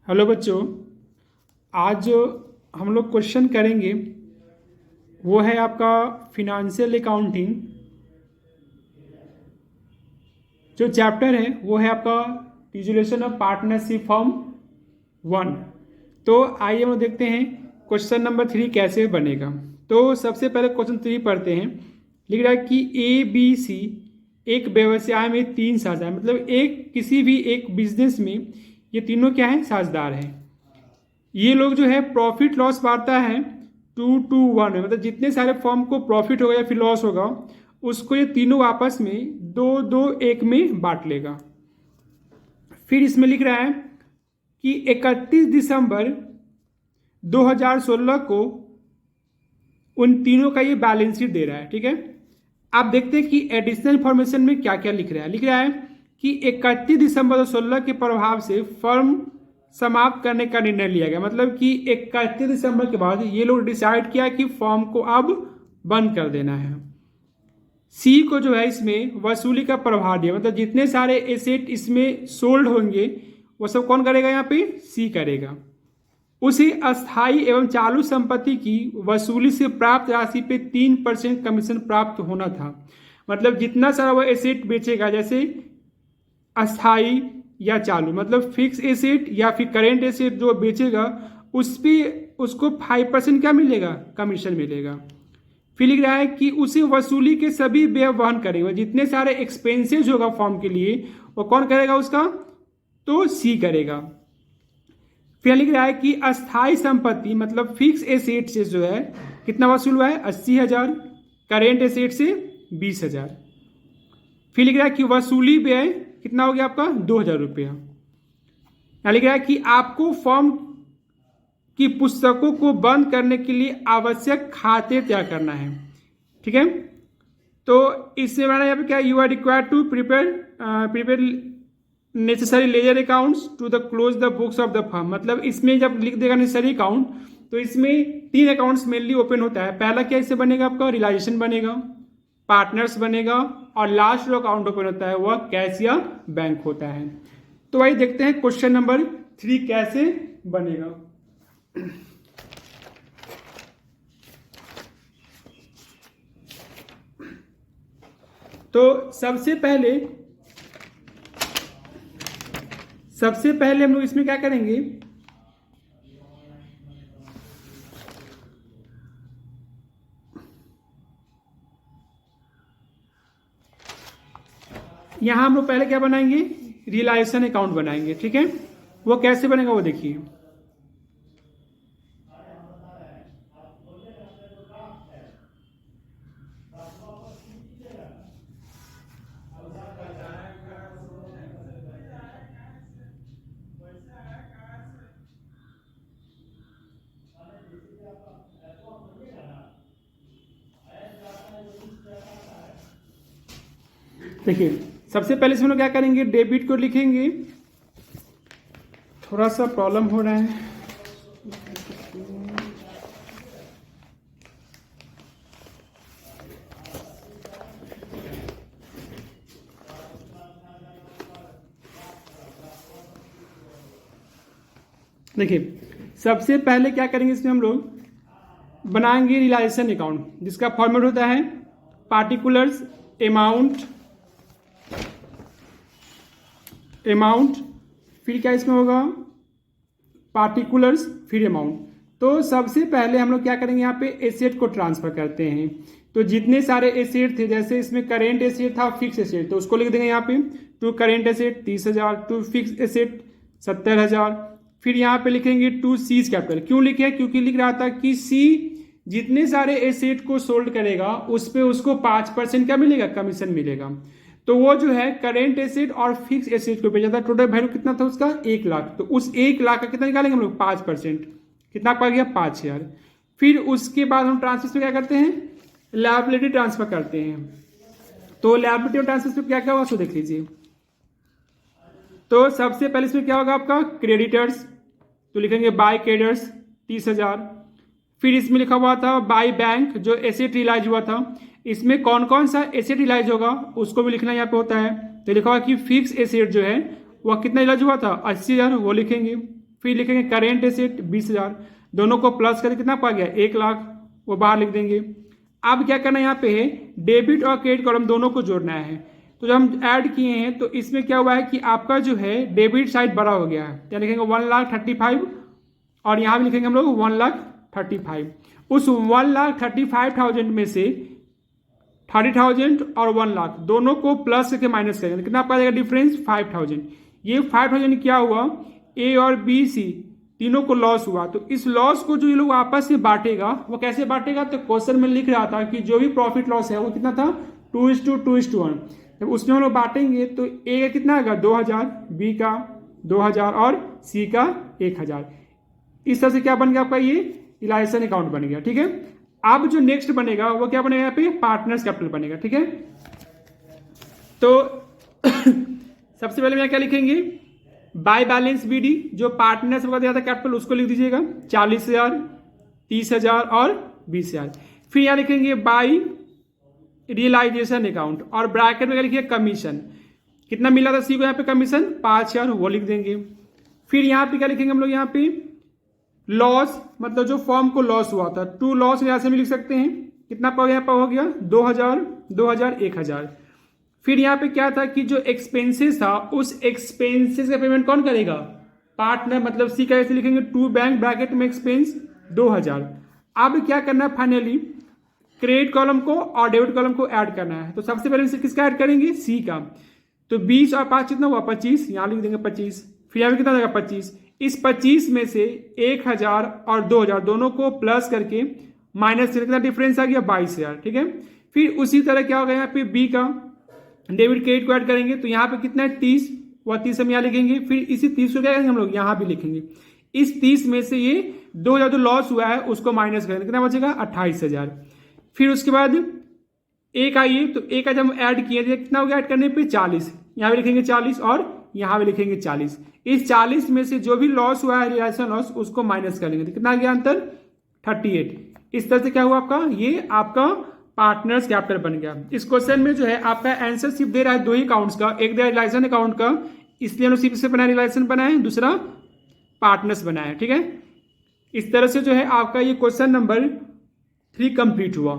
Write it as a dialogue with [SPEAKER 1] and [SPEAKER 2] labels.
[SPEAKER 1] Hello बच्चों, आज जो हम लोग क्वेश्चन करेंगे वो है आपका फिनेंशियल अकाउंटिंग। जो चैप्टर है वो है आपका डिसोल्यूशन ऑफ पार्टनरशिप फॉर्म 1। तो आइए हम लोग देखते हैं क्वेश्चन नंबर 3 कैसे बनेगा। तो सबसे पहले क्वेश्चन 3 पढ़ते हैं। लिख रहा है कि ABC एक व्यवसाय में 3 साझेदार, मतलब एक किसी भी एक बिजनेस में ये तीनों क्या है, साझेदार हैं। ये लोग जो है प्रॉफिट लॉस बांटता है 2-1 में, मतलब जितने सारे फर्म को प्रॉफिट होगा या फिर लॉस होगा उसको ये तीनों आपस में 2-2-1 में बांट लेगा। फिर इसमें लिख रहा है कि 31 दिसंबर 2016 को उन तीनों का ये बैलेंस शीट दे रहा है। ठीक है, आप देखते हैं कि एडिशनल इंफॉर्मेशन में क्या क्या लिख रहा है। लिख रहा है कि 31 दिसंबर 2016 के प्रभाव से फर्म समाप्त करने का निर्णय लिया गया, मतलब कि 31 दिसंबर के बाद ये लोग डिसाइड किया कि फर्म को अब बंद कर देना है। सी को जो है इसमें वसूली का प्रभार दिया, मतलब जितने सारे एसेट इसमें सोल्ड होंगे वो सब कौन करेगा, यहाँ पे सी करेगा। उसे अस्थायी एवं चालू संपत्ति की वसूली से प्राप्त राशि पे 3% कमीशन प्राप्त होना था। मतलब जितना सारा वो एसेट बेचेगा, जैसे अस्थायी या चालू, मतलब फिक्स एसेट या फिर करेंट एसेट जो बेचेगा उस पर उसको 5% क्या मिलेगा, कमीशन मिलेगा। फिर लिख रहा है कि उसे वसूली के सभी व्यय वहन करेगा, जितने सारे एक्सपेंसेस होगा फॉर्म के लिए वो कौन करेगा उसका, तो सी करेगा। फिर लिख रहा है कि अस्थायी संपत्ति मतलब फिक्स एसेट से जो है कितना वसूल हुआ है, 80,000, करेंट एसेट से 20,000। फिर लिख रहा है कि वसूली व्यय कितना हो गया आपका, 2,000 रुपया। यहाँ लिख रहा है कि आपको फर्म की पुस्तकों को बंद करने के लिए आवश्यक खाते तैयार करना है। ठीक है, तो इससे बना यहाँ पे क्या, you are required to prepare necessary ledger accounts to the close the books of the firm. मतलब इसमें जब लिख देगा नेसेसरी अकाउंट तो इसमें 3 अकाउंट्स मेनली ओपन होता है। पहला क्या इससे बनेगा आपका, रियलाइजेशन बनेगा, पार्टनर्स बनेगा, और लास्ट जो अकाउंट ओपन होता है वह कैश या बैंक होता है। तो वही देखते हैं क्वेश्चन नंबर 3 कैसे बनेगा। तो सबसे पहले हम लोग इसमें क्या करेंगे, यहां हम लोग पहले क्या बनाएंगे, रियलाइजेशन अकाउंट बनाएंगे। ठीक है, वो कैसे बनेगा वो देखिए। देखिए सबसे पहले इसमें लोग क्या करेंगे, डेबिट को लिखेंगे। थोड़ा सा प्रॉब्लम हो रहा है, देखिए सबसे पहले क्या करेंगे, इसमें हम लोग बनाएंगे रियलाइजेशन अकाउंट, जिसका फॉर्मेट होता है पार्टिकुलर्स अमाउंट, फिर क्या इसमें होगा, पार्टिकुलर्स फिर अमाउंट। तो सबसे पहले हम लोग क्या करेंगे, यहाँ पे एसेट को ट्रांसफर करते हैं। तो जितने सारे एसेट थे, जैसे इसमें करेंट एसेट था, फिक्स एसेट, तो उसको लिख देंगे यहाँ पे to current asset 30,000, to fix asset 70,000। फिर यहाँ पे लिखेंगे टू सीज कैपिटल। क्यों लिखे, क्योंकि लिख रहा था कि सी जितने सारे एसेट को सोल्ड करेगा उस पे उसको 5% क्या मिलेगा, कमीशन मिलेगा। तो वो जो है करेंट एसेट और फिक्स एसेट को बेचा था, टोटल वैल्यू कितना था उसका, 1 लाख। तो उस 1 लाख का कितना निकालेंगे हम लोग, 5%, कितना पड़ गया, 5,000। फिर उसके बाद हम ट्रांसफर में क्या करते हैं, लायबिलिटी ट्रांसफर करते हैं। तो लायबिलिटी और ट्रांसफर में क्या क्या होगा सो देख लीजिए। तो सबसे पहले इसमें क्या होगा आपका, क्रेडिटर्स, तो लिखेंगे बाय क्रेडिटर्स 30,000। फिर इसमें लिखा हुआ था बाय बैंक, जो एसेट रियलाइज हुआ था, इसमें कौन कौन सा एसेट रियलाइज होगा उसको भी लिखना यहाँ पे होता है। तो लिखा हुआ कि फिक्स एसेट जो है वह कितना रियलाइज हुआ था, 80,000, वो लिखेंगे। फिर लिखेंगे करेंट एसेट 20,000, दोनों को प्लस करके कितना पा गया 1 लाख, वो बाहर लिख देंगे। अब क्या करना है यहाँ पे है डेबिट और क्रेडिट कॉलम दोनों को जोड़ना है। तो जब हम ऐड किए हैं तो इसमें क्या हुआ है कि आपका जो है डेबिट साइड बड़ा हो गया है, क्या लिखेंगे 1,35,000 और यहाँ भी लिखेंगे हम लोग 1,35,000। उस 1,35,000 में से 30,000 और 1 लाख दोनों को प्लस करके माइनस करेंगे, कितना पा जाएगा डिफरेंस 5,000। ये 5,000 क्या हुआ, ए और बी सी तीनों को लॉस हुआ। तो इस लॉस को जो ये लोग आपस में बांटेगा वो कैसे बांटेगा, तो क्वेश्चन में लिख रहा था कि जो भी प्रॉफिट लॉस है वो कितना था 2:2:1। जब उसमें हम लोग बांटेंगे तो ए का कितना आएगा 2,000, बी का 2,000 और सी का 1,000। इस तरह से क्या बन गया आपका ये रिलायसन अकाउंट बन गया। ठीक है, अब जो नेक्स्ट बनेगा वो क्या बनेगा, यहाँ पे पार्टनर्स कैपिटल बनेगा। ठीक है, तो सबसे पहले मैं क्या लिखेंगे, बाय बैलेंस बीडी, जो पार्टनर्स का दिया था कैपिटल उसको लिख दीजिएगा 40,000, 30,000 और 20,000। फिर यहाँ लिखेंगे बाय रियलाइजेशन अकाउंट और ब्रैकेट में क्या लिखिए कमीशन, कितना मिला था सी को यहाँ पे कमीशन 5,000, वो लिख देंगे। फिर यहाँ पे क्या लिखेंगे हम लोग, यहाँ पे लॉस मतलब जो फॉर्म को लॉस हुआ था टू लॉस यहाँ में लिख सकते हैं, कितना पर यहाँ पर हो गया 2,000, 2,000, 1,000। फिर यहाँ पे क्या था कि जो एक्सपेंसेस था उस एक्सपेंसेस का पेमेंट कौन करेगा, पार्टनर, मतलब सी का ऐसे लिखेंगे टू बैंक ब्रैकेट में एक्सपेंस 2,000। अब क्या करना है फाइनली क्रेडिट कॉलम को और डेबिट कॉलम को ऐड करना है। तो सबसे पहले से किसका ऐड करेंगे, सी का। तो 20 और 5 कितना हुआ 25, यहाँ लिख देंगे 25। फिर यहाँ पे कितना देगा 25। इस 25 में से 1,000 और 2,000 दोनों को प्लस करके माइनस से कितना डिफरेंस आ गया 22,000। ठीक है, फिर उसी तरह क्या होगा यहाँ पे बी का डेबिट क्रेडिट को ऐड करेंगे तो यहाँ पे कितना है 30, वह 30 हम यहाँ लिखेंगे। फिर इसी 30 को क्या करेंगे हम लोग यहाँ भी लिखेंगे। इस 30 में से ये 2,000 जो लॉस हुआ है उसको माइनस करेंगे, कितना बचेगा 28,000। फिर उसके बाद एक आइए, तो एक आज हम ऐड किए थे, कितना हो गया ऐड करने पे 40, यहाँ भी लिखेंगे 40 और यहाँ भी लिखेंगे 40। इस 40 में से जो भी लॉस हुआ है रियलाइजेशन लॉस उसको माइनस कर लेंगे, तो कितना गया अंतर 38। इस तरह से क्या हुआ आपका, ये आपका पार्टनर्स कैपिटल बन गया। इस क्वेश्चन में जो है आपका आंसर सिर्फ दे रहा है 2 ही अकाउंट्स का, एक दे रहा है रियलाइजेशन अकाउंट का, इसलिए हम सिर्फ से बनाए रियलाइजेशन बनाए, दूसरा पार्टनर्स बनाया। ठीक है, इस तरह से जो है आपका ये क्वेश्चन नंबर 3 कंप्लीट हुआ।